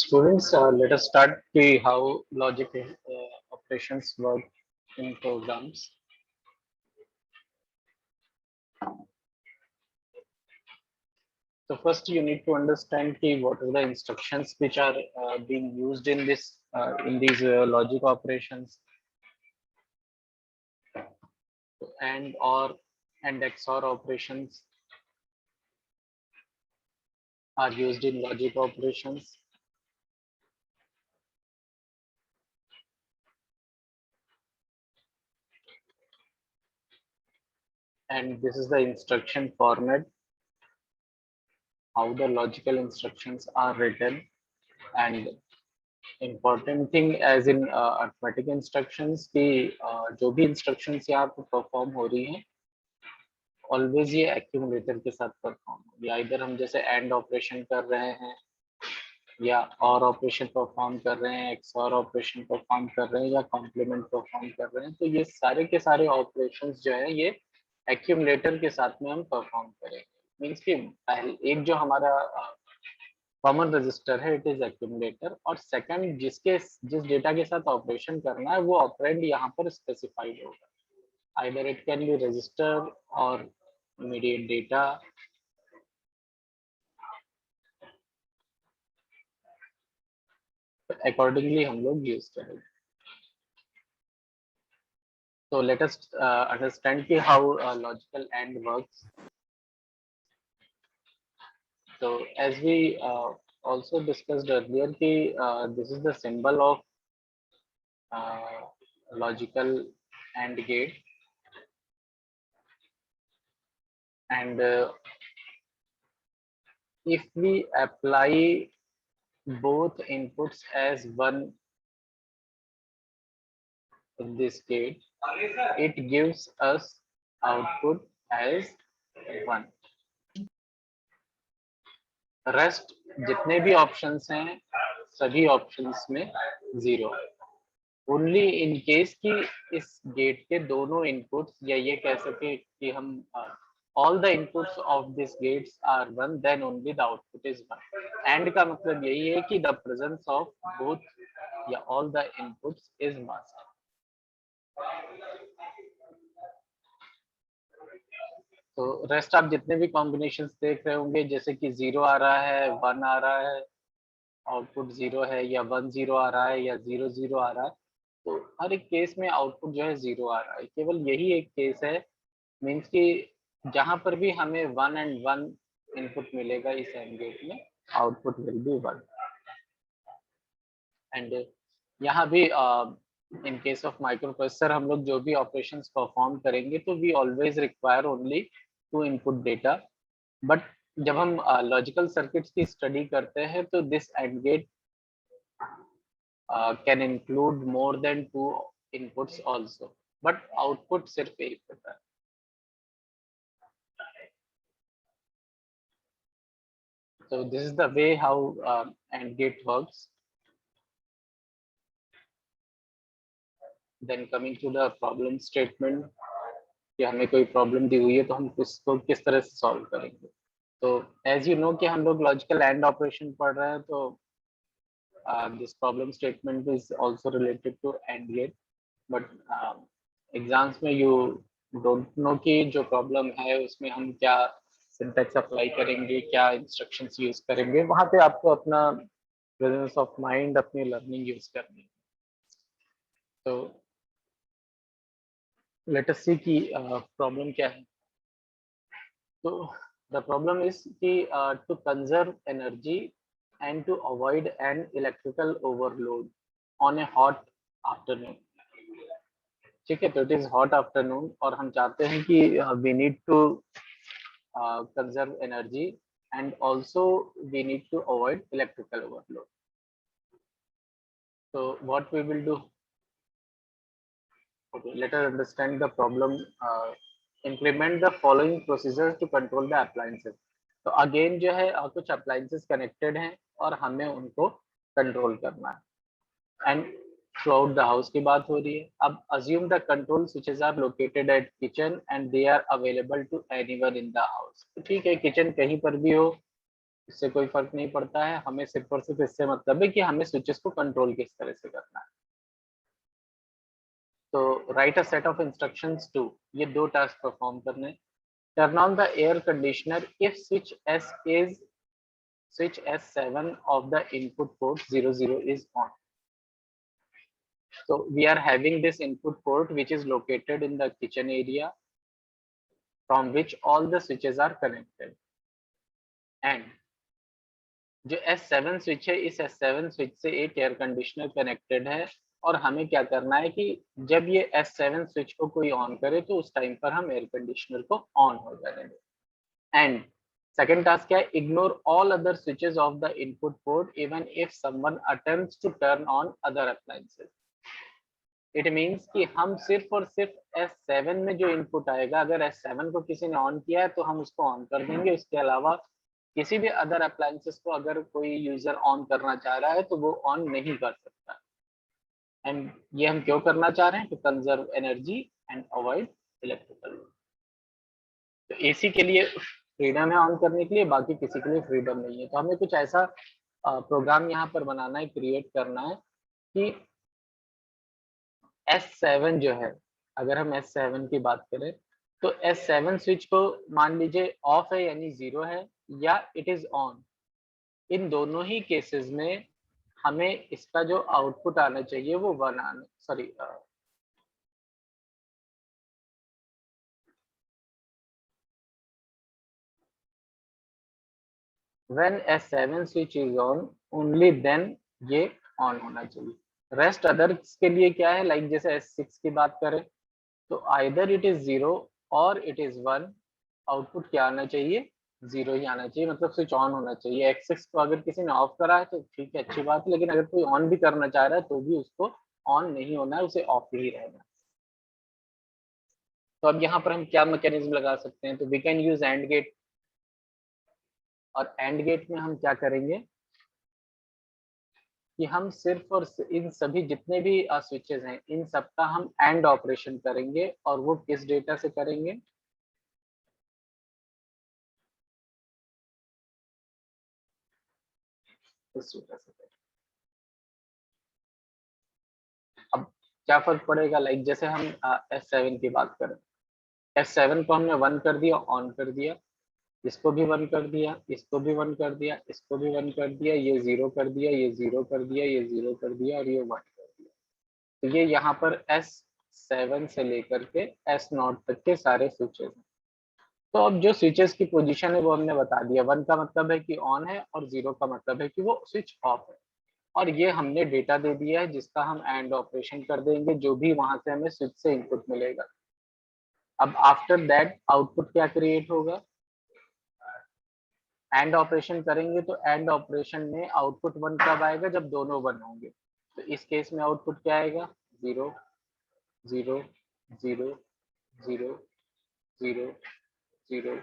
Students, let us start how logic operations work in programs. So first, you need to understand what are the instructions which are being used in these logic operations, and or and XOR operations are used in logic operations. And this is the instruction format, how the logical instructions are written. And important thing as in arithmetic instructions की जो भी instructions यहाँ पर perform हो रही हैं always ये accumulator के साथ परफॉर्म हो रही है। इधर हम जैसे एंड ऑपरेशन कर रहे हैं या और ऑपरेशन परफॉर्म कर रहे हैं, एक्सऑर ऑपरेशन परफॉर्म कर रहे हैं या कॉम्प्लीमेंट परफॉर्म कर रहे हैं, तो ये सारे के सारे ऑपरेशंस जो है ये एक्यूमुलेटर के साथ में हम परफॉर्म करेंगे। मीन्स कि पहले एक जो हमारा कॉमन रजिस्टर है इट इज एक्यूमुलेटर, और सेकंड जिस डेटा के साथ ऑपरेशन करना है वो ऑपरेंड यहाँ पर स्पेसिफाइड होगा। Either it can be register और इमीडिएट डेटा। अकॉर्डिंगली हम लोग यूज करेंगे। So let us understand how logical AND works. So as we also discussed earlier, this is the symbol of logical AND gate, and if we apply both inputs as one in this gate, it gives us output as 1. Rest जितने भी options हैं सभी options में 0। Only in case कि इस gate के दोनों inputs, या ये कह सके कि हम all the inputs of these gates are 1, then only the output is 1. AND का मतलब यही है कि the presence of both या all the inputs is must. तो रेस्ट आप जितने भी कॉम्बिनेशंस देख रहे होंगे, जैसे कि 0 आ रहा है, 1 आ रहा है, आउटपुट 0 है, या 1 0 आ रहा है, या 0 0 आ रहा है, तो हर एक केस में आउटपुट जो है 0 आ रहा है। केवल यही एक केस है मीन्स कि जहां पर भी हमें 1 and 1 इनपुट मिलेगा इस एंड गेट में, आउटपुट विल बी 1। एंड यहाँ भी in case of microprocessor हम लोग जो भी ऑपरेशंस परफॉर्म करेंगे तो we always require only 2 input data. But जब हम लॉजिकल सर्किट्स की स्टडी करते हैं तो this and gate can include more than 2 inputs also, but output सिर्फ एक होता है। So this is the way how AND gate works. Then coming to the problem statement, कि हमें कोई प्रॉब्लम दी हुई है तो हम इसको किस तरह से सॉल्व करेंगे। तो एज यू नो कि हम लोग लॉजिकल एंड ऑपरेशन पढ़ रहे हैं, तो this problem statement is also related to and gate, but exams में यू डोंट नो कि जो प्रॉब्लम है उसमें हम क्या सिंटैक्स अप्लाई करेंगे, क्या इंस्ट्रक्शंस यूज करेंगे, वहां पे आपको अपना प्रेजेंस ऑफ माइंड, अपनी लर्निंग यूज करनी है। तो लेट अस सी कि प्रॉब्लम क्या है। तो द प्रॉब्लम इज कि to conserve energy and to avoid an electrical overload on a hot afternoon. ठीक है, तो इट इज हॉट आफ्टरनून और हम चाहते हैं कि we need to conserve energy and also we need to avoid electrical overload. So what we will do, okay, let us understand the problem. Implement the following procedures to control the appliances. तो again जो है कुछ appliances connected हैं और हमें उनको control करना है। And throughout the house की बात हो रही है। अब assume the control switches are located at kitchen and they are available to anyone in the house. ठीक है, किचन कहीं पर भी हो, इससे कोई फर्क नहीं पड़ता है, हमें सिर्फ और सिर्फ इससे मतलब है कि हमें स्विचेस को कंट्रोल किस तरह से करना है। तो write a set of instructions to, ये 2 टास्क परफॉर्म करने। Turn on the air conditioner if switch S7 of the input port 00 is on. So we are having this input port which is located in the kitchen area from which all the switches are connected. And जो S7 switch है, इस S7 switch से एक air conditioner connected है और हमें क्या करना है कि जब ये S7 स्विच को कोई ऑन करे तो उस टाइम पर हम एयर कंडीशनर को ऑन हो जाने दें। एंड सेकेंड टास्क क्या है, ignore all other switches of the input port even if someone attempts to turn on other appliances. It means कि हम सिर्फ और सिर्फ S7 में जो इनपुट आएगा, अगर S7 को किसी ने ऑन किया है तो हम उसको ऑन कर देंगे, उसके अलावा किसी भी अदर अप्लायंसेस को अगर कोई यूजर ऑन करना चाह रहा है तो वो ऑन नहीं कर सकता। एंड ये हम क्यों करना चाह रहे हैं, to conserve energy and avoid electrical. तो एसी के लिए फ्रीडम है ऑन करने के लिए, बाकी किसी के लिए फ्रीडम नहीं है। तो हमें कुछ ऐसा प्रोग्राम यहाँ पर बनाना है, क्रिएट करना है कि S7 जो है, अगर हम S7 की बात करें तो S7 स्विच को मान लीजिए ऑफ है यानी 0 है या इट इज ऑन, इन दोनों ही केसेस में हमें इसका जो आउटपुट आना चाहिए वो 1 आना, sorry when S7 switch is on only then ये ऑन होना चाहिए। रेस्ट अदर्स के लिए क्या है, लाइक जैसे S6 की बात करें तो आइदर इट इज 0 और इट इज 1, आउटपुट क्या आना चाहिए, 0 ही आना चाहिए, मतलब स्विच ऑन होना चाहिए। X6 को अगर किसी ने ऑफ करा है तो ठीक है, अच्छी बात है, लेकिन अगर कोई ऑन भी करना चाह रहा है तो भी उसको ऑन नहीं होना है, उसे ऑफ ही रहना है। तो अब यहाँ पर हम क्या मैकेनिज्म लगा सकते हैं, तो we can use AND gate. और एंड गेट में हम क्या करेंगे कि हम सिर्फ और इन सभी जितने भी स्विचेस हैं इन सबका हम एंड ऑपरेशन करेंगे, और वो किस डेटा से करेंगे, इस डेटा से करेंगे। अब क्या फर्क पड़ेगा, लाइक जैसे हम S7 की बात करें, S7 को हमने 1 कर दिया, ऑन कर दिया, इसको भी 1 कर दिया, इसको भी 1 कर दिया, इसको भी 1 कर दिया, ये 0 कर दिया, ये 0 कर दिया, ये 0 कर दिया और ये 1 कर दिया। तो ये यहाँ पर S7 से लेकर के S0 तक के सारे स्विचेस हैं। तो अब जो स्विचेस की पोजीशन है वो हमने बता दिया, 1 का मतलब है कि ऑन है और 0 का मतलब है कि वो स्विच ऑफ है। और ये हमने डेटा दे दिया है जिसका हम एंड ऑपरेशन कर देंगे, जो भी वहां से हमें स्विच से इनपुट मिलेगा। अब आफ्टर दैट आउटपुट क्या क्रिएट होगा, एंड ऑपरेशन करेंगे तो एंड ऑपरेशन में आउटपुट 1 कब आएगा, जब दोनों 1 होंगे। तो इस केस में आउटपुट क्या आएगा, 0 0 0 0 0 0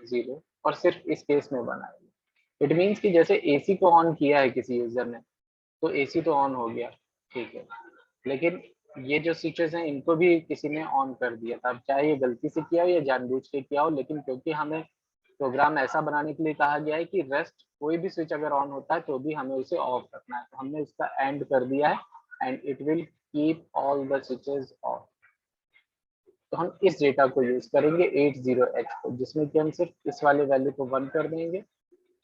0 और सिर्फ इस केस में 1 आएगा। इट मीन्स कि जैसे एसी को ऑन किया है किसी यूजर ने तो एसी तो ऑन हो गया, ठीक है, लेकिन ये जो स्विचेस हैं इनको भी किसी ने ऑन कर दिया था, अब चाहे ये गलती से किया हो या जानबूझ के किया हो, लेकिन क्योंकि हमें प्रोग्राम ऐसा बनाने के लिए कहा गया है कि रेस्ट कोई भी स्विच अगर ऑन होता है तो भी हमें उसे ऑफ रखना है, तो हमने उसका एंड कर दिया है and it will keep all the switches of. तो हम इस डेटा को यूज करेंगे 80H को, जिसमें कि हम सिर्फ इस वाले वैल्यू को 1 कर देंगे,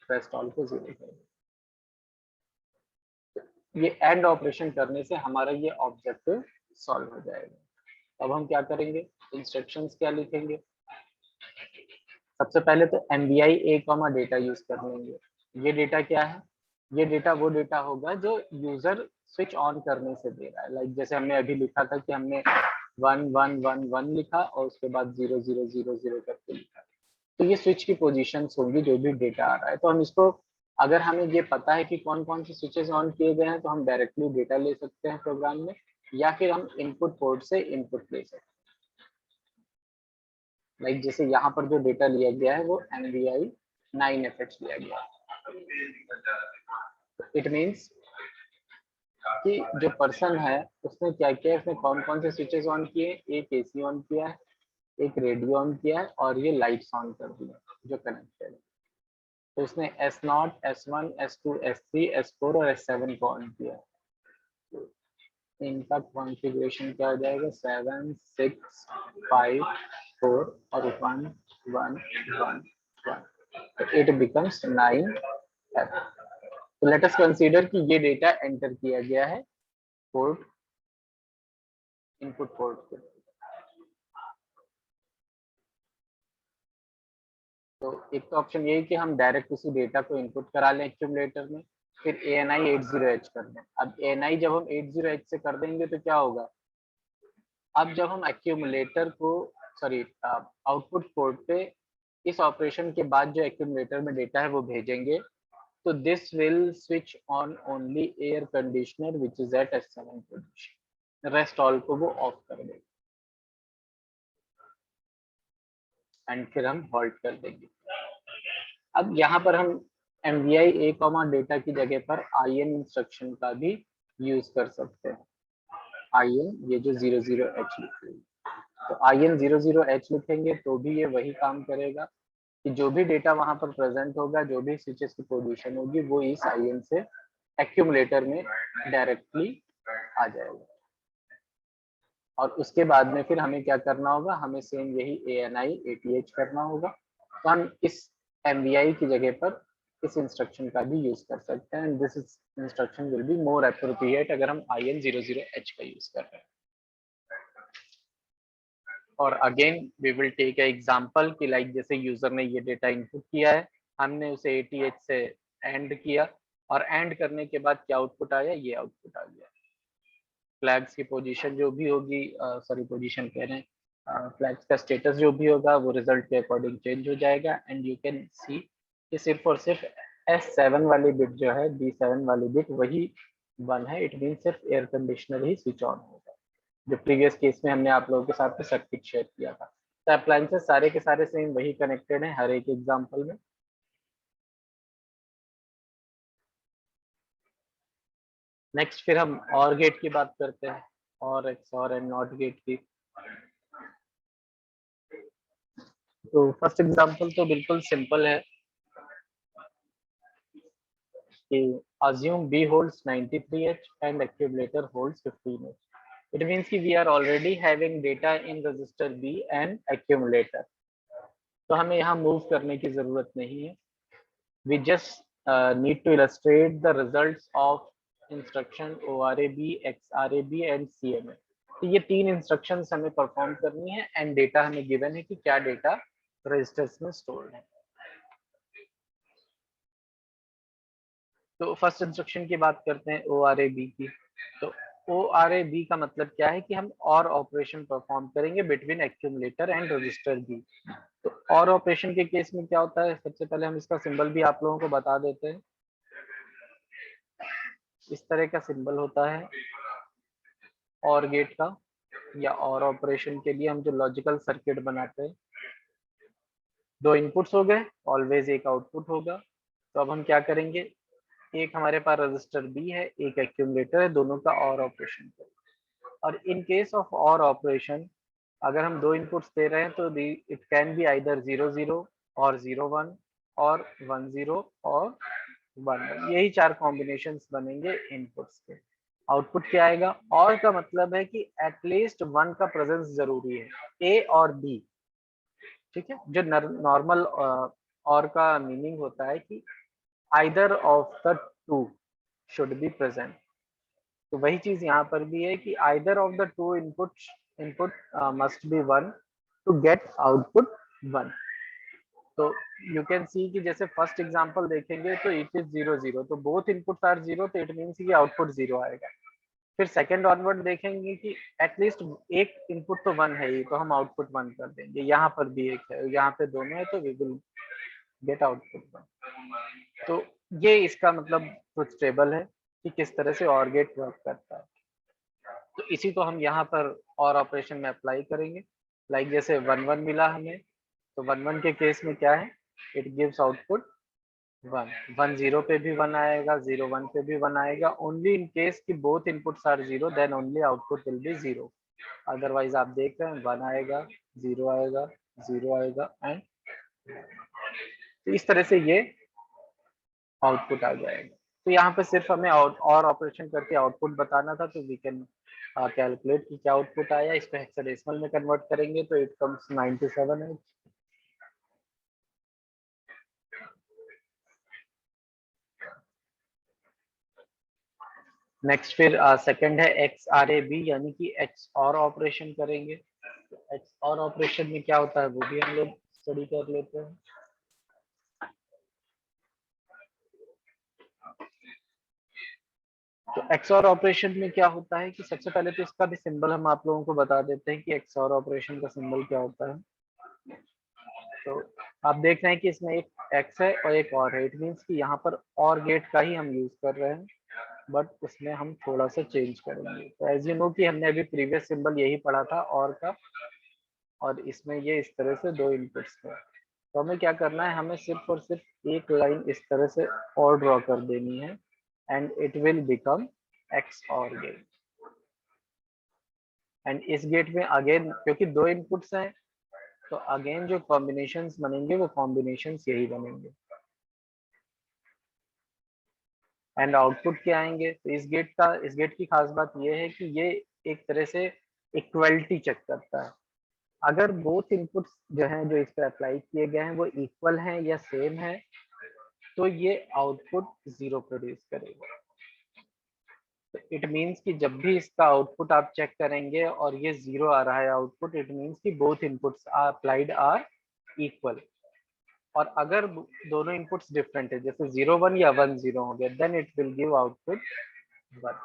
रेस्ट ऑल को 0 कर देंगे। ये एंड ऑपरेशन करने से हमारा ये ऑब्जेक्टिव सॉल्व हो जाएगा। अब हम क्या करेंगे, इंस्ट्रक्शंस क्या लिखेंगे, सबसे पहले तो MVI A, डेटा यूज कर लेंगे। ये डेटा क्या है, ये डेटा वो डेटा होगा जो यूजर स्विच ऑन करने से दे रहा है। लाइक जैसे हमने अभी लिखा था कि हमने 1 1 1 1 लिखा और उसके बाद 0 0 0 0 करके लिखा, तो ये स्विच की पोजीशंस होंगी जो भी डेटा आ रहा है। तो हम इसको, अगर हमें ये पता है कि कौन कौन से स्विचेस ऑन किए गए हैं तो हम डायरेक्टली डेटा ले सकते हैं प्रोग्राम में, या फिर हम इनपुट पोर्ट से इनपुट ले सकते हैं। लाइक जैसे यहाँ पर जो डेटा लिया गया है वो MVI 9FH लिया गया है। इट मीन्स कि जो पर्सन है उसने क्या किया, उसने कौन कौन से स्विचेस ऑन किए, एक एसी ऑन किया है, एक रेडियो ऑन किया है और ये लाइट्स ऑन कर दिया जो कनेक्टेड है। तो उसने S0, S1, S2, S3, S4 और S7 को ऑन किया। तो इनका कॉन्फ़िगरेशन क्या हो जाएगा? 7, 6, 5, 4 और 1, 1, 1, 1। तो इट बिकम्स 9F। तो लेट अस कंसीडर कि ये डेटा एंटर किया गया है पोर्ट, इनपुट पोर्ट पे। तो एक तो ऑप्शन ये है कि हम डायरेक्ट उसी डेटा को इनपुट करा लें एक्यूमुलेटर में, फिर ANI 80H कर दें। अब ANI जब हम 80H से कर देंगे तो क्या होगा? अब जब हम एक्यूमुलेटर को आउटपुट पोर्ट पे इस ऑपरेशन के बाद जो एक्यूमुलेटर में डेटा है वो भेजेंगे, तो this will switch on only air conditioner which is at S7 position, rest all को वो ऑफ कर देंगे एंड फिर हम हॉल्ट कर देंगे। अब यहाँ पर हम MVI A कॉमा डेटा की जगह पर IN इंस्ट्रक्शन का भी यूज कर सकते हैं। IN ये जो 00H लिखेंगे, तो IN 00H लिखेंगे तो भी ये वही काम करेगा कि जो भी डेटा वहां पर प्रेजेंट होगा, जो भी स्विचेस की पोजीशन होगी, वो इस IN से एक्यूमुलेटर में डायरेक्टली आ जाएगा। और उसके बाद में फिर हमें क्या करना होगा? हमें सेम यही ANI ATH करना होगा। तो हम इस MVI की जगह पर इस इंस्ट्रक्शन का भी यूज कर सकते हैं। This instruction will be more appropriate अगर हम IN 00H का यूज कर रहे हैं। और again we will take a example कि लाइक जैसे यूजर ने ये डेटा इनपुट किया है, हमने उसे ATH से एंड किया, और एंड करने के बाद क्या आउटपुट आया? ये आउटपुट आ गया। फ्लैग्स की पोजीशन जो भी होगी, पोजीशन कह रहे हैं, फ्लैग्स का स्टेटस जो भी होगा वो रिजल्ट के अकॉर्डिंग चेंज हो जाएगा। एंड यू कैन सी कि सिर्फ और सिर्फ S7 वाली बिट जो है, D7 वाली बिट वही 1 है। इट मीन सिर्फ air conditioner he switch on होगा, जो प्रीवियस केस में हमने आप लोगों के साथ सर्किट शेयर किया था। तो अप्लायंसेस सारे के सारे सेम वही कनेक्टेड हैं हर एक एग्जाम्पल में। नेक्स्ट फिर हम और गेट की बात करते हैं, और XOR एंड नॉट गेट की। तो फर्स्ट एग्जांपल तो बिल्कुल सिंपल है कि assume B holds 93H and accumulator holds 15H. It means कि we are already having data in register B and accumulator. तो हमें यहाँ मूव करने की जरूरत नहीं है। We just need to illustrate the results of instruction ORAB, XRAB and CMA. तो ये तीन इंस्ट्रक्शंस हमें परफॉर्म करनी है एंड डेटा हमें गिवन है कि क्या डेटा रजिस्टर्स में स्टोर्ड है। तो फर्स्ट इंस्ट्रक्शन की बात करते हैं ORAB की। तो ORAB का मतलब क्या है कि हम और ऑपरेशन परफॉर्म करेंगे between accumulator and register B. तो और ऑपरेशन के केस में क्या होता है? सबसे पहले हम इसका सिंबल भी आप लोगों को बता देते हैं। इस तरह का सिंबल होता है और गेट का, या और ऑपरेशन के लिए हम जो लॉजिकल सर्किट बनाते हैं। दो इनपुट्स हो गए, ऑलवेज एक आउटपुट होगा। तो अब हम क्या करेंगे? एक हमारे पास रजिस्टर बी है, एक एक्यूमुलेटर है, दोनों का और ऑपरेशन करेंगे। और इन केस ऑफ और ऑपरेशन अगर हम दो इनपुट्स दे रहे हैं तो इट कैन बी आइदर 0 0 और 0 1 और 1 0 और 1 1। यही चार कॉम्बिनेशंस बनेंगे इनपुट्स के। आउटपुट क्या आएगा? और का मतलब है कि एटलीस्ट 1 का प्रेजेंस जरूरी है, ए और बी। ठीक है, जो नॉर्मल और का मीनिंग होता है कि either of the two should be present. तो वही चीज यहाँ पर भी है कि either of the two input must be 1 to get output 1। तो यू कैन सी कि जैसे फर्स्ट एग्जांपल देखेंगे तो इट इज 0 0, तो बोथ इनपुट्स आर 0, तो इट मींस कि आउटपुट 0 आएगा। फिर सेकंड ऑनवर्ड देखेंगे कि एटलीस्ट एक इनपुट तो 1 है ही, तो हम आउटपुट 1 कर देंगे। यहाँ पर भी एक है, यहाँ पे दोनों है, तो वी विल गेट आउटपुट 1। तो ये इसका मतलब कुछ टेबल है कि किस तरह से OR गेट वर्क करता है। तो इसी को हम यहाँ पर और ऑपरेशन में अप्लाई करेंगे। लाइक जैसे 1 1 मिला हमें, तो 1 1 के केस में क्या है? इट गिव्स आउटपुट 1 1 0 पे भी 1 आएगा, 0 1 पे भी 1 आएगा। ओनली इन केस कि both inputs are 0, then only output will be 0। Otherwise आप देख रहे हैं 1 आएगा, 0 आएगा, 0 आएगा एंड। तो इस तरह से ये आउटपुट आ जाएगा। तो यहाँ पे सिर्फ हमें और ऑपरेशन करके आउटपुट बताना था, तो वी कैन कैलकुलेट कि क्या आउटपुट आया। इसको हेक्साडेसिमल में कन्वर्ट करेंगे तो इट कम्स 97 है। नेक्स्ट फिर सेकंड है एक्स आर ए बी, यानी कि एक्स और ऑपरेशन करेंगे। एक्स और ऑपरेशन में क्या होता है वो भी हम लोग स्टडी कर लेते हैं। तो एक्सऑर ऑपरेशन में क्या होता है कि सबसे पहले तो इसका भी सिंबल हम आप लोगों को बता देते हैं कि एक्सऑर ऑपरेशन का सिंबल क्या होता है। तो आप देख रहे हैं कि इसमें एक एक्स है और एक और है। इट मीन्स कि यहाँ पर और गेट का ही हम यूज कर रहे हैं, बट उसमें हम थोड़ा सा चेंज करेंगे। तो एज यू नो कि हमने अभी प्रीवियस सिंबल यही पढ़ा था और का, और इसमें ये इस तरह से दो इनपुट्स थे। तो हमें क्या करना है, हमें सिर्फ और सिर्फ एक लाइन इस तरह से और ड्रॉ कर देनी है, and it will become x और गेट। एंड इस गेट में अगेन क्योंकि दो इनपुट्स हैं, तो अगेन जो कॉम्बिनेशंस बनेंगे वो कॉम्बिनेशंस यही बनेंगे। एंड आउटपुट क्या आएंगे, तो इस गेट की खास बात ये है कि ये एक तरह से इक्वलिटी चेक करता है। अगर बोथ इनपुट्स जो हैं जो इस पर अप्लाई किए गए हैं वो इक्वल हैं या सेम है, तो ये आउटपुट 0 प्रोड्यूस करेगा। तो इट मीन्स कि जब भी इसका आउटपुट आप चेक करेंगे और ये 0 आ रहा है आउटपुट, इट मीन्स कि both inputs applied are equal. और अगर दोनों इनपुट्स डिफरेंट है, जैसे 0 1 या 1 0 हो गया, then it will give output 1।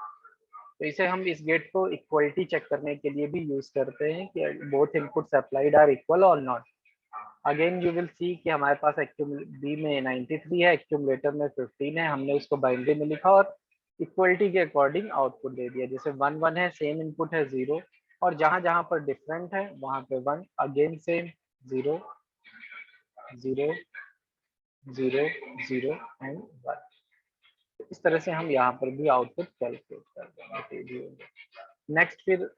तो इसे हम इस गेट को इक्वलिटी चेक करने के लिए भी यूज करते हैं कि both inputs applied are equal और not. Again you will see कि हमारे पास बी में 93 है, एक्यूमुलेटर में 15 है। हमने उसको बाइनरी में लिखा और इक्वलिटी के अकॉर्डिंग आउटपुट दे दिया। जैसे 1 1 है, सेम इनपुट है 0, और जहां जहां पर डिफरेंट है वहां पे 1, अगेन सेम 0 0 0 0 एंड 1। इस तरह से हम यहाँ पर भी आउटपुट कैलकुलेट कर देंगे। नेक्स्ट फिर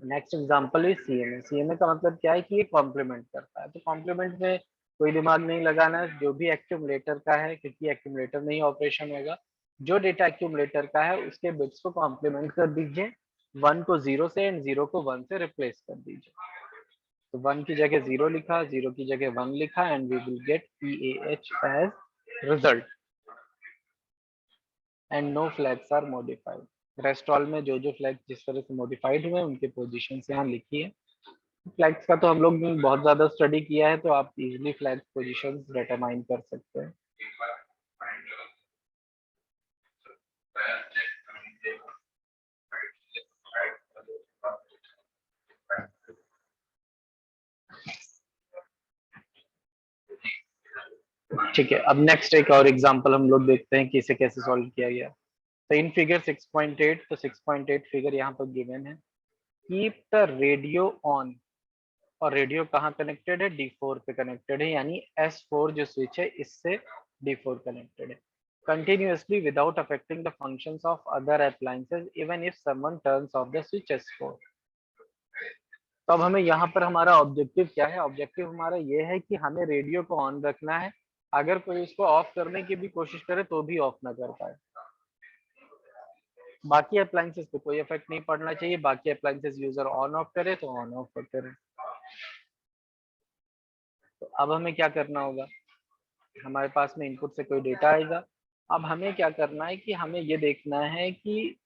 नेक्स्ट एग्जांपल है सीएमए। सीएमए का मतलब क्या है कि ये कॉम्प्लीमेंट करता है। तो कॉम्प्लीमेंट में कोई दिमाग नहीं लगाना है, जो भी एक्यूमुलेटर का है, क्योंकि एक्यूमुलेटर में ही ऑपरेशन होगा। जो डेटा एक्यूमुलेटर का है उसके बिट्स को कॉम्प्लीमेंट कर दीजिए, 1 को 0 से एंड 0 को 1 से रिप्लेस कर दीजिए। तो 1 की जगह 0 लिखा, 0 की जगह 1 लिखा, and we will get EAH as result, and no flags are modified. Rest all में जो जो फ्लैग जिस तरह से मॉडिफाइड हुए उनके पोजीशन यहाँ लिखी है। फ्लैग्स का तो हम लोग ने बहुत ज्यादा स्टडी किया है, तो आप इजीली फ्लैग पोजीशंस डिटरमाइन कर सकते हैं। ठीक है, अब नेक्स्ट एक और एग्जांपल हम लोग देखते हैं कि इसे कैसे सॉल्व किया गया। तो इन फिगर 6.8, तो 6.8 फिगर यहाँ पर गिवन है। कीप द रेडियो ऑन, और रेडियो कहाँ कनेक्टेड है, D4 पे कनेक्टेड है, यानी S4 जो स्विच है इससे D4 कनेक्टेड है। Continuously without affecting the functions of other appliances even if someone turns of the switch S4। तो अब हमें यहाँ पर हमारा ऑब्जेक्टिव क्या है, ऑब्जेक्टिव हमारा ये है कि हमें रेडियो को ऑन रखना है। अगर कोई उसको ऑफ करने की भी कोशिश करे तो भी ऑफ ना कर पाए। बाकी अप्लायंसेस पे कोई इफेक्ट नहीं पड़ना चाहिए, बाकी अप्लायंसेस यूजर ऑन ऑफ करे तो ऑन ऑफ करे। तो अब हमें क्या करना होगा, हमारे पास में इनपुट से कोई डेटा आएगा। अब हमें क्या करना है कि हमें ये देखना है कि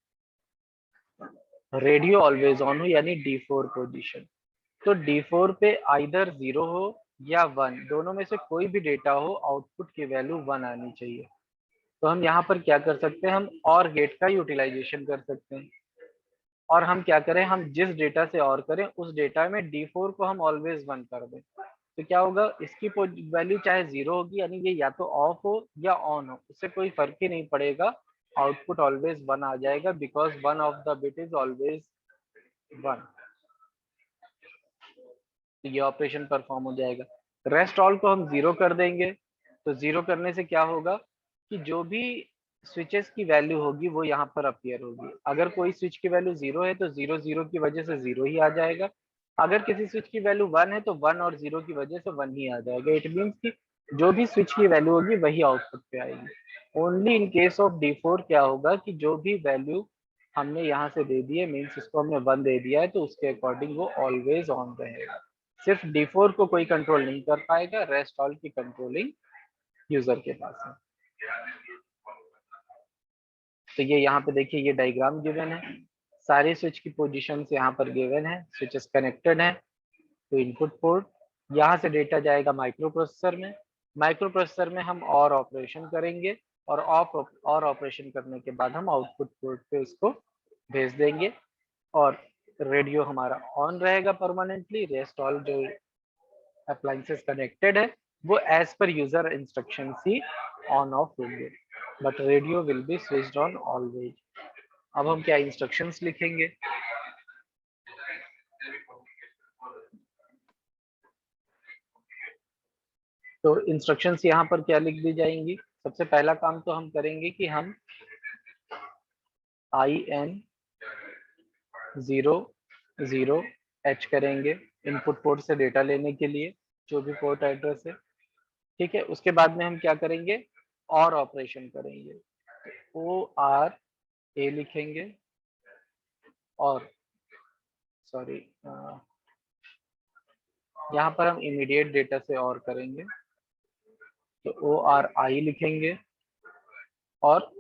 रेडियो ऑलवेज ऑन हो, यानी D4 पोजीशन। तो D4 पे आइदर 0 हो या 1, दोनों में से कोई भी डेटा हो, आउटपुट की वैल्यू 1 आनी चाहिए। तो हम यहाँ पर क्या कर सकते हैं, हम और गेट का यूटिलाइजेशन कर सकते हैं। और हम क्या करें, हम जिस डेटा से और करें उस डेटा में D4 को हम ऑलवेज 1 कर दें। तो क्या होगा, इसकी वैल्यू चाहे 0 होगी, यानी ये या तो ऑफ हो या ऑन हो, उससे कोई फर्क ही नहीं पड़ेगा, आउटपुट ऑलवेज 1 आ जाएगा, because 1 of the bit is always 1। तो ये ऑपरेशन परफॉर्म हो जाएगा। रेस्ट ऑल को हम 0 कर देंगे। तो 0 करने से क्या होगा कि जो भी स्विचेस की वैल्यू होगी वो यहाँ पर अपीयर होगी। अगर कोई स्विच की वैल्यू 0 है तो 0 0 की वजह से 0 ही आ जाएगा। अगर किसी स्विच की वैल्यू 1 है तो 1 और 0 की वजह से 1 ही आ जाएगा। इट मीन्स कि जो भी स्विच की वैल्यू होगी वही आउटपुट पे आएगी। Only in case of D4 क्या होगा कि जो भी वैल्यू हमने यहाँ से दे दी है, मीन्स इसको हमने 1 दे दिया है, तो उसके अकॉर्डिंग वो ऑलवेज ऑन रहेगा। सिर्फ D4 को कोई कंट्रोल नहीं कर पाएगा, रेस्ट ऑल की कंट्रोलिंग यूजर के पास है। तो ये यहाँ पे देखिए, ये डायग्राम गिवन है, सारे स्विच की पोजीशंस यहाँ पर गिवन है, स्विचेस कनेक्टेड है तो इनपुट पोर्ट, यहाँ से डेटा जाएगा माइक्रो प्रोसेसर में, माइक्रो प्रोसेसर में हम और ऑपरेशन करेंगे, और और ऑपरेशन करने के बाद हम आउटपुट पोर्ट पे उसको भेज देंगे, और रेडियो हमारा ऑन रहेगा परमानेंटली। रेस्ट ऑल जो अप्लायंसेस कनेक्टेड है वो एज पर यूजर इंस्ट्रक्शन ही ऑन ऑफ होंगे, but radio will be switched on always. अब हम क्या इंस्ट्रक्शंस लिखेंगे, तो इंस्ट्रक्शंस यहाँ पर क्या लिख दी जाएंगी। सबसे पहला काम तो हम करेंगे कि हम IN00H करेंगे इनपुट पोर्ट से डेटा लेने के लिए, जो भी पोर्ट एड्रेस है, ठीक है। उसके बाद में हम क्या करेंगे, और ऑपरेशन करेंगे, ORA लिखेंगे, और सॉरी यहाँ पर हम इमीडिएट डेटा से और करेंगे, तो ORI लिखेंगे और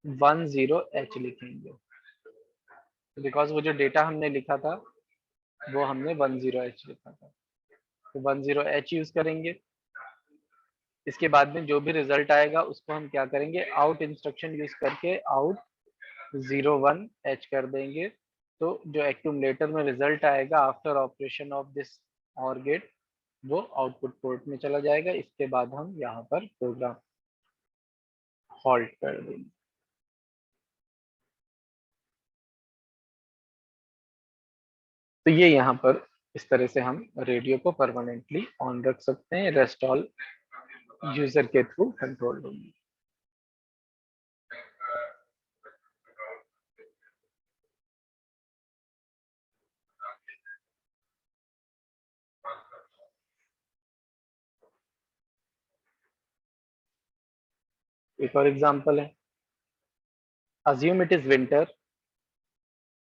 10H लिखेंगे, बिकॉज वो जो डेटा हमने लिखा था वो हमने 10H लिखा था, तो 10H यूज करेंगे। इसके बाद में जो भी रिजल्ट आएगा उसको हम क्या करेंगे, आउट इंस्ट्रक्शन यूज करके आउट 01H कर देंगे, तो जो एक्यूमुलेटर में रिजल्ट आएगा आफ्टर ऑपरेशन ऑफ दिस और गेट वो आउटपुट पोर्ट में चला जाएगा। इसके बाद हम यहाँ पर प्रोग्राम हॉल्ट कर देंगे। तो ये यहाँ पर इस तरह से हम रेडियो को परमानेंटली ऑन रख सकते हैं, रेस्ट ऑल यूजर के थ्रू कंट्रोल होंगी। एक और एग्जांपल है, assume it is winter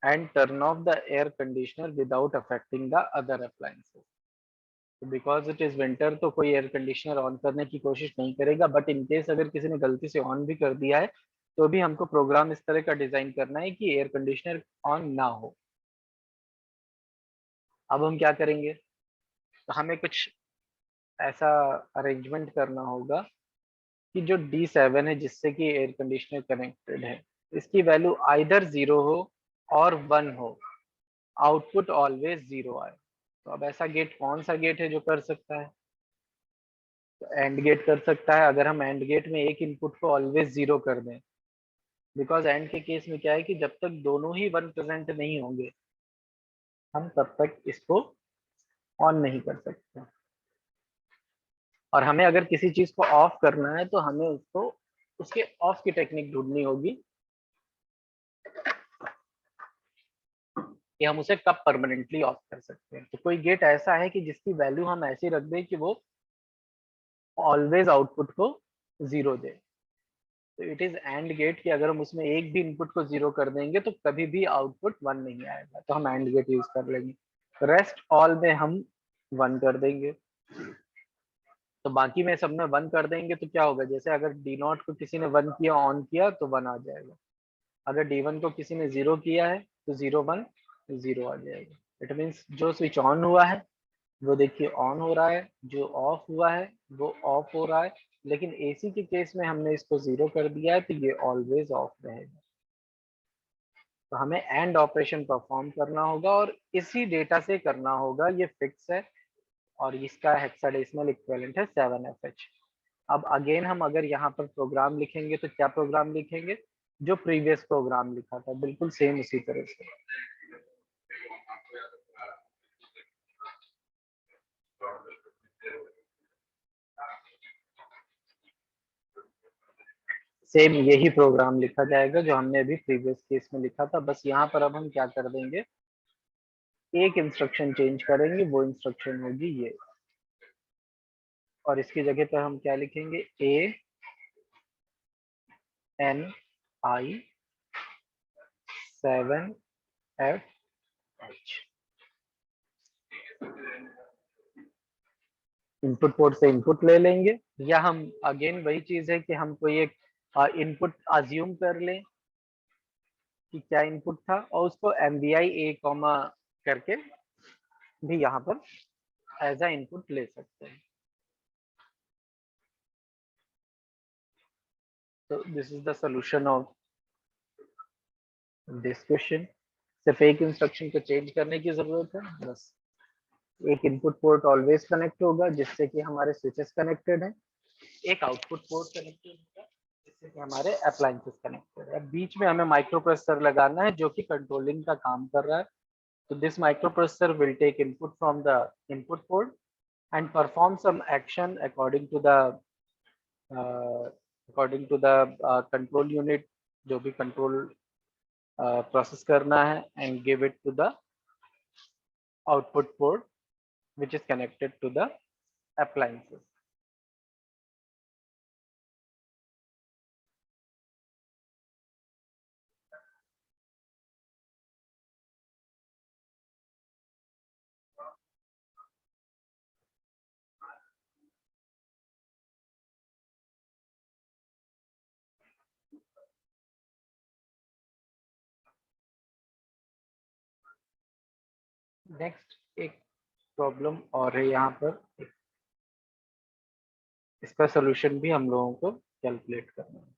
and turn off the air conditioner without affecting the other appliances. तो बिकॉज इट इज विंटर तो कोई एयर कंडीशनर ऑन करने की कोशिश नहीं करेगा, बट इन केस अगर किसी ने गलती से ऑन भी कर दिया है तो भी हमको प्रोग्राम इस तरह का डिजाइन करना है कि एयर कंडीशनर ऑन ना हो। अब हम क्या करेंगे, तो हमें कुछ ऐसा अरेंजमेंट करना होगा कि जो D7 है जिससे कि एयर कंडीशनर कनेक्टेड है, इसकी वैल्यू आइदर 0 हो और 1 हो, आउटपुट ऑलवेज 0 आए। तो अब ऐसा गेट कौन सा गेट है जो कर सकता है, तो एंड गेट कर सकता है। अगर हम एंड गेट में एक इनपुट को ऑलवेज 0 कर दें, बिकॉज एंड के केस में क्या है कि जब तक दोनों ही 1 प्रेजेंट नहीं होंगे हम तब तक इसको ऑन नहीं कर सकते, और हमें अगर किसी चीज को ऑफ करना है तो हमें उसको उसके ऑफ की टेक्निक ढूंढनी होगी कि हम उसे कब परमानेंटली ऑफ कर सकते हैं। तो कोई गेट ऐसा है कि जिसकी वैल्यू हम ऐसी रख दें कि वो ऑलवेज आउटपुट को 0 दे। तो इट इज एंड गेट कि अगर हम उसमें एक भी इनपुट को 0 कर देंगे तो कभी भी आउटपुट 1 नहीं आएगा, तो हम एंड गेट यूज कर लेंगे। रेस्ट ऑल में हम 1 कर देंगे, तो बाकी में सब में 1 कर देंगे तो क्या होगा, जैसे अगर D0 को किसी ने 1 किया ऑन किया तो 1 आ जाएगा, अगर D1 को किसी ने 0 किया है तो 0 1 0 आ जाएगा। इट मीन्स जो स्विच ऑन हुआ है वो देखिए ऑन हो रहा है, जो ऑफ हुआ है वो ऑफ हो रहा है, लेकिन AC के केस में हमने इसको 0 कर दिया है तो ये ऑलवेज ऑफ रहेगा। तो हमें एंड ऑपरेशन परफॉर्म करना होगा और इसी डेटा से करना होगा, ये फिक्स है, और इसका हेक्साडेसिमल इक्विवेलेंट है 7FH। अब अगेन हम अगर यहाँ पर प्रोग्राम लिखेंगे तो क्या प्रोग्राम लिखेंगे, जो प्रीवियस प्रोग्राम लिखा था बिल्कुल सेम उसी तरह से। सेम यही प्रोग्राम लिखा जाएगा जो हमने अभी प्रीवियस केस में लिखा था, बस यहाँ पर अब हम क्या कर देंगे, एक इंस्ट्रक्शन चेंज करेंगे, वो इंस्ट्रक्शन होगी ये, और इसकी जगह पर हम क्या लिखेंगे, ANI7FH। इनपुट पोर्ट से इनपुट ले लेंगे, या हम अगेन वही चीज है कि हम कोई एक इनपुट अज्यूम कर लें कि क्या इनपुट था, और उसको MVI A कॉमा करके भी यहाँ पर एज अ इनपुट ले सकते हैं। तो this is the solution of this question. सिर्फ एक इंस्ट्रक्शन को चेंज करने की जरूरत है बस। एक इनपुट पोर्ट ऑलवेज कनेक्ट होगा जिससे कि हमारे स्विचेस कनेक्टेड हैं, एक आउटपुट पोर्ट कनेक्टेड होगा जिससे कि हमारे अप्लायंसेस कनेक्टेड है। बीच में हमें माइक्रो प्रोसेसर लगाना है जो कि कंट्रोलिंग का काम कर रहा है। तो this microprocessor will take input from the input port and perform some action according to the control unit जो भी कंट्रोल प्रोसेस करना है, and give it to the output port which is connected to the appliances. Next एक problem और है यहाँ पर, इसका सोल्यूशन भी हम लोगों को कैलकुलेट करना है।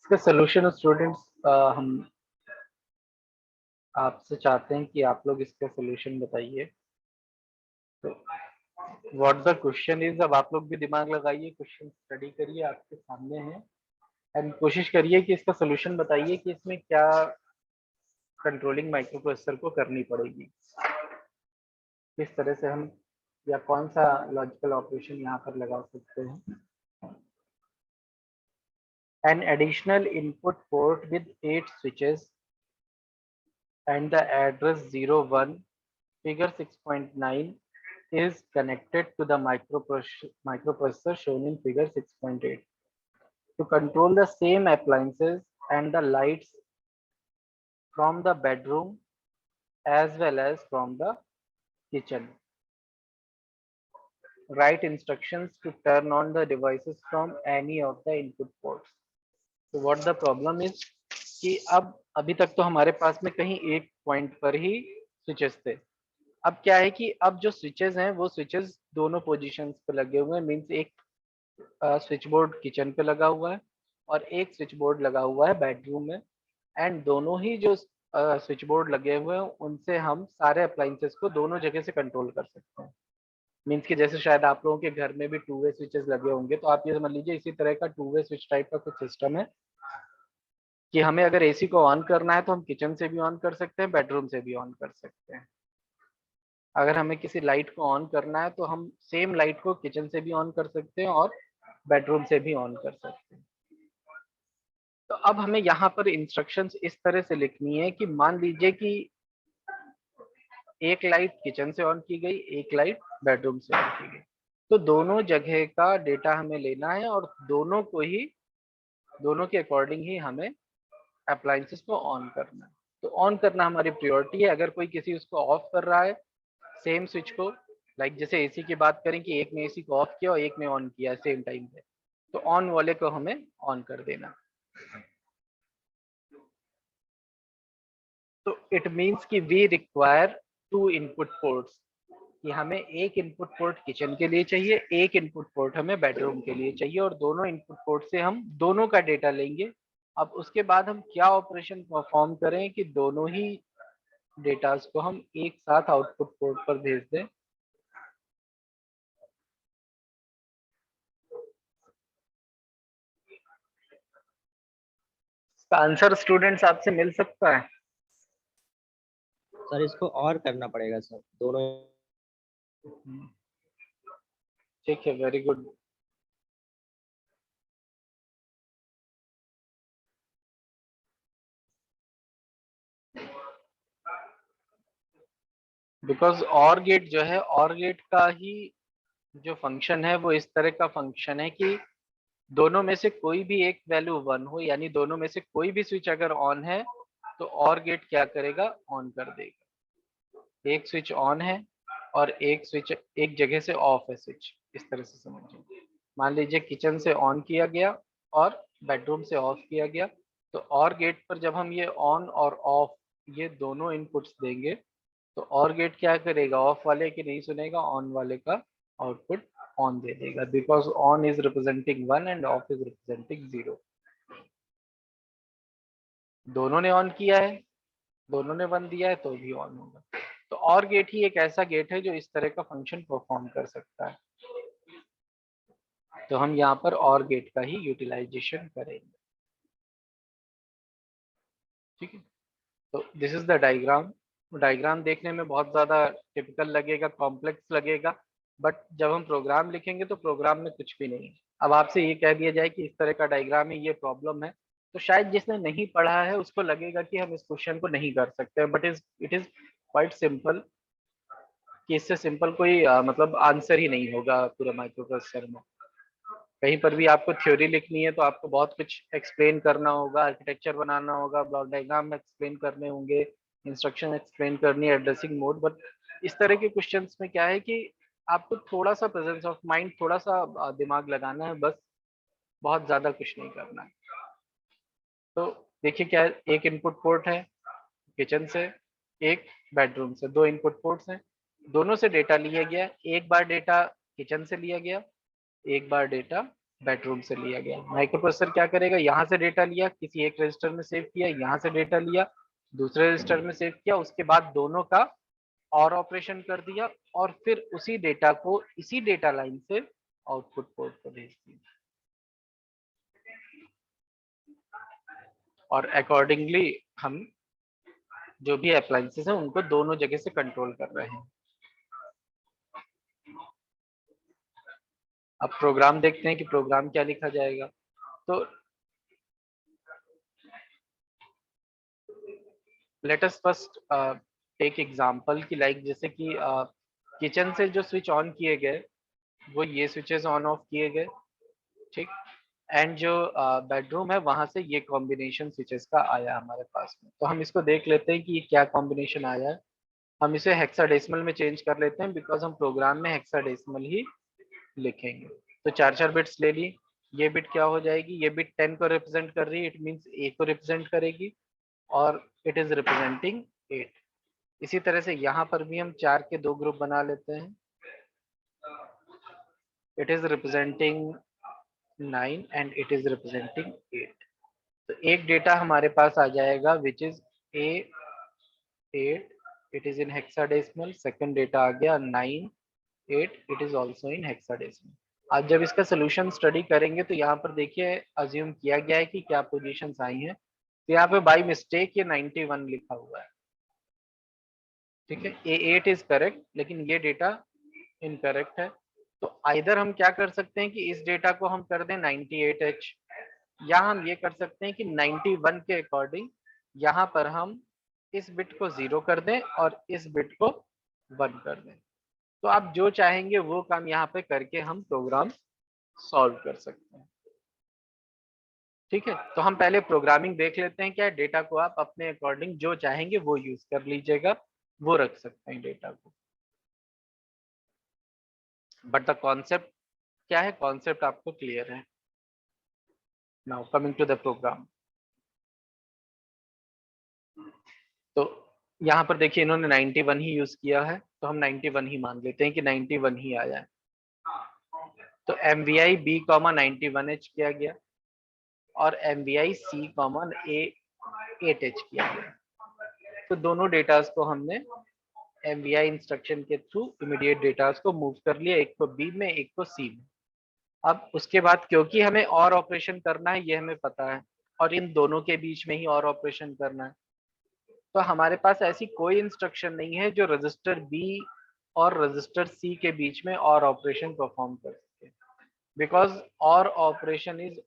इसका सोल्यूशन स्टूडेंट्स हम आपसे चाहते हैं कि आप लोग इसका सोल्यूशन बताइए। तो व्हाट द क्वेश्चन इज, अब आप लोग भी दिमाग लगाइए, क्वेश्चन स्टडी करिए, आपके सामने है, एंड कोशिश करिए कि इसका सोल्यूशन बताइए कि इसमें क्या कंट्रोलिंग माइक्रो प्रोसेसर को करनी पड़ेगी, किस तरह से हम या कौन सा लॉजिकल ऑपरेशन यहाँ पर लगा सकते हैं। An additional input port with 8 switches and the address 01 figure 6.9 is connected to the microprocessor shown in figure 6.8 to control the same appliances and the lights from the bedroom as well as from the kitchen. Write instructions to turn on the devices from any of the input ports. So what the problem is कि अब अभी तक तो हमारे पास में कहीं एक point पर ही स्विचेस थे। अब क्या है कि अब जो स्विचेस हैं वो स्विचेस दोनों पोजीशंस पे लगे हुए हैं, मींस एक स्विच बोर्ड किचन पे लगा हुआ है और एक स्विच बोर्ड लगा हुआ है बेडरूम में, एंड दोनों ही जो स्विच बोर्ड लगे हुए हैं उनसे हम सारे अप्लाइंसेस को दोनों जगह से कंट्रोल कर सकते हैं। मीन्स कि जैसे शायद आप लोगों के घर में भी 2 वे स्विचेस लगे होंगे, तो आप ये समझ लीजिए इसी तरह का 2 वे स्विच टाइप का कुछ सिस्टम है कि हमें अगर एसी को ऑन करना है तो हम किचन से भी ऑन कर सकते हैं, बेडरूम से भी ऑन कर सकते हैं। अगर हमें किसी लाइट को ऑन करना है तो हम सेम लाइट को किचन से भी ऑन कर सकते हैं और बेडरूम से भी ऑन कर सकते हैं। तो अब हमें यहाँ पर इंस्ट्रक्शंस इस तरह से लिखनी है कि मान लीजिए कि एक लाइट किचन से ऑन की गई, एक लाइट बेडरूम से ऑन की गई, तो दोनों जगह का डेटा हमें लेना है और दोनों के अकॉर्डिंग ही हमें अप्लायंसेस को ऑन करना है। तो ऑन करना हमारी प्रायोरिटी है। अगर कोई किसी उसको ऑफ कर रहा है सेम स्विच को, लाइक जैसे एसी की बात करें कि एक ने एसी को ऑफ किया और एक ने ऑन किया सेम टाइम पे, तो ऑन वाले को हमें ऑन कर देना। तो इट मींस कि वी रिक्वायर 2 इनपुट पोर्ट्स, कि हमें एक इनपुट पोर्ट किचन के लिए चाहिए, एक इनपुट पोर्ट हमें बेडरूम के लिए चाहिए, और दोनों इनपुट पोर्ट से हम दोनों का डेटा लेंगे। अब उसके बाद हम क्या ऑपरेशन परफॉर्म करें कि दोनों ही डेटास को हम एक साथ आउटपुट पोर्ट पर भेज दें। इसका आंसर स्टूडेंट्स आपसे मिल सकता है? सर इसको और करना पड़ेगा सर, दोनों। ठीक है, वेरी गुड। बिकॉज और गेट जो है, और गेट का ही जो फंक्शन है वो इस तरह का फंक्शन है कि दोनों में से कोई भी एक वैल्यू 1 हो, यानी दोनों में से कोई भी स्विच अगर ऑन है तो और गेट क्या करेगा, ऑन कर देगा। एक स्विच ऑन है और एक स्विच एक जगह से ऑफ है स्विच, इस तरह से समझिए। मान लीजिए किचन से ऑन किया गया और बेडरूम से ऑफ किया गया, तो और गेट पर जब हम ये ऑन और ऑफ ये दोनों इनपुट्स देंगे तो और गेट क्या करेगा, ऑफ वाले की नहीं सुनेगा, ऑन वाले का आउटपुट ऑन दे देगा, because on is representing 1 end of is representing 0। दोनों ने ऑन किया है, दोनों ने 1 दिया है तो भी ऑन होगा। तो और गेट ही एक ऐसा गेट है जो इस तरह का फंक्शन परफॉर्म कर सकता है। तो हम यहाँ पर और गेट का ही यूटिलाइजेशन करेंगे। ठीक है, तो this is the diagram. Diagram देखने में बहुत ज़्यादा टिपिकल लगेगा, कॉम्प्लेक्स लगेगा, बट जब हम प्रोग्राम लिखेंगे तो प्रोग्राम में कुछ भी नहीं है। अब आपसे ये कह दिया जाए कि इस तरह का डायग्राम है, ये प्रॉब्लम है, तो शायद जिसने नहीं पढ़ा है उसको लगेगा कि हम इस क्वेश्चन को नहीं कर सकते, but it is quite simple, कि इससे सिंपल कोई मतलब आंसर ही नहीं होगा पूरा माइक्रो प्रोसेसर में। कहीं पर भी आपको थ्योरी लिखनी है तो आपको बहुत कुछ एक्सप्लेन करना होगा, आर्किटेक्चर बनाना होगा, ब्लॉक डायग्राम एक्सप्लेन करने होंगे, इंस्ट्रक्शन एक्सप्लेन करनी है, एड्रेसिंग मोड। बट इस तरह के क्वेश्चंस में क्या है कि आपको थोड़ा सा प्रेजेंस ऑफ माइंड, थोड़ा सा दिमाग लगाना है बस, बहुत ज्यादा कुछ नहीं करना है। तो देखिए क्या है, एक इनपुट पोर्ट है किचन से, एक बेडरूम से, दो इनपुट पोर्ट्स हैं, दोनों से डेटा लिया गया। एक बार डेटा किचन से लिया गया, एक बार डेटा बेडरूम से लिया गया। माइक्रो प्रोसेसर क्या करेगा, यहाँ से डेटा लिया, किसी एक रजिस्टर में सेव किया, यहाँ से डेटा लिया, दूसरे रजिस्टर में सेव किया, उसके बाद दोनों का और ऑपरेशन कर दिया और फिर उसी डेटा को इसी डेटा लाइन से आउटपुट पोर्ट को भेज दिया। और अकॉर्डिंगली हम जो भी अप्लायंसेस हैं उनको दोनों जगह से कंट्रोल कर रहे हैं। अब प्रोग्राम देखते हैं कि प्रोग्राम क्या लिखा जाएगा। तो let us first take example कि लाइक जैसे कि किचन से जो स्विच ऑन किए गए वो ये स्विचेस ऑन ऑफ किए गए, ठीक। एंड जो बेडरूम है वहां से ये कॉम्बिनेशन स्विचेस का आया हमारे पास में। तो हम इसको देख लेते हैं कि ये क्या कॉम्बिनेशन आया है। हम इसे हेक्साडेसिमल में चेंज कर लेते हैं बिकॉज हम प्रोग्राम में हेक्साडेसिमल ही लिखेंगे। तो 4 बिट्स ले ली। ये बिट क्या हो जाएगी, ये बिट 10 को रिप्रेजेंट कर रही है, इट मीन्स ए को रिप्रेजेंट करेगी और इट इज रिप्रेजेंटिंग 8। इसी तरह से यहाँ पर भी हम 4 के 2 ग्रुप बना लेते हैं, it is representing 9 and it is representing 8। तो एक डेटा हमारे पास आ जाएगा which is A8, it is in hexadecimal. Second data आ गया 9 8, it is also in hexadecimal. आज जब इसका सोल्यूशन स्टडी करेंगे तो यहाँ पर देखिए अज्यूम किया गया है कि क्या पोजीशंस आई हैं। तो यहाँ पे बाय मिस्टेक ये 91 लिखा हुआ है, ठीक है। A8 इज करेक्ट लेकिन ये डेटा इनकरेक्ट है। तो आइदर हम क्या कर सकते हैं कि इस डेटा को हम कर दें 98H, या हम ये कर सकते हैं कि 91 के अकॉर्डिंग यहाँ पर हम इस बिट को 0 कर दें और इस बिट को 1 कर दें। तो आप जो चाहेंगे वो काम यहाँ पे करके हम प्रोग्राम सॉल्व कर सकते हैं, ठीक है। तो हम पहले प्रोग्रामिंग देख लेते हैं, क्या डेटा को आप अपने अकॉर्डिंग जो चाहेंगे वो यूज कर लीजिएगा, वो रख सकते हैं डेटा को। बट द कॉन्सेप्ट क्या है, कॉन्सेप्ट आपको क्लियर है। Now coming to the program. तो यहाँ पर देखिए इन्होंने 91 ही यूज किया है, तो हम 91 ही मान लेते हैं कि 91 ही आया है। तो MVI B, 91H किया गया और MVI C, A8H किया गया। तो दोनों डेटास को हमने MVI इंस्ट्रक्शन के थ्रू इमीडिएट डेटास को मूव कर लिया, एक को B में एक को C में। अब उसके बाद क्योंकि हमें और ऑपरेशन करना है ये हमें पता है, और इन दोनों के बीच में ही और ऑपरेशन करना है। तो हमारे पास ऐसी कोई इंस्ट्रक्शन नहीं है जो रजिस्टर बी और रजिस्टर सी के बीच में और ऑपरेशन परफॉर्म कर सके, बिकॉज और operation is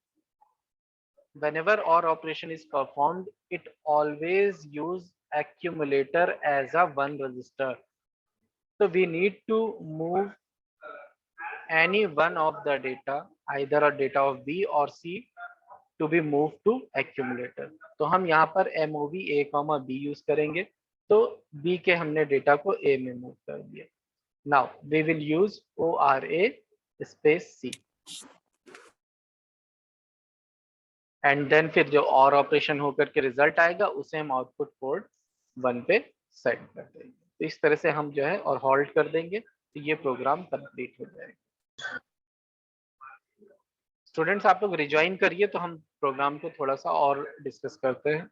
whenever OR operation is performed, it always use accumulator as a one register. So we need to move any one of the data, either a data of B or C, to be moved to accumulator. तो हम यहाँ पर MOV A, B use करेंगे, तो B के हमने data को A में मूव कर दिया. Now we will use ORA space C. And then फिर जो और ऑपरेशन होकर के रिजल्ट आएगा उसे हम आउटपुट पोर्ट 1 पे सेट कर देंगे. तो इस तरह से हम जो है और होल्ड कर देंगे, तो ये प्रोग्राम कंप्लीट हो जाएगा. स्टूडेंट्स आप लोग रिज्वाइन करिए तो हम प्रोग्राम को थोड़ा सा और डिस्कस करते हैं.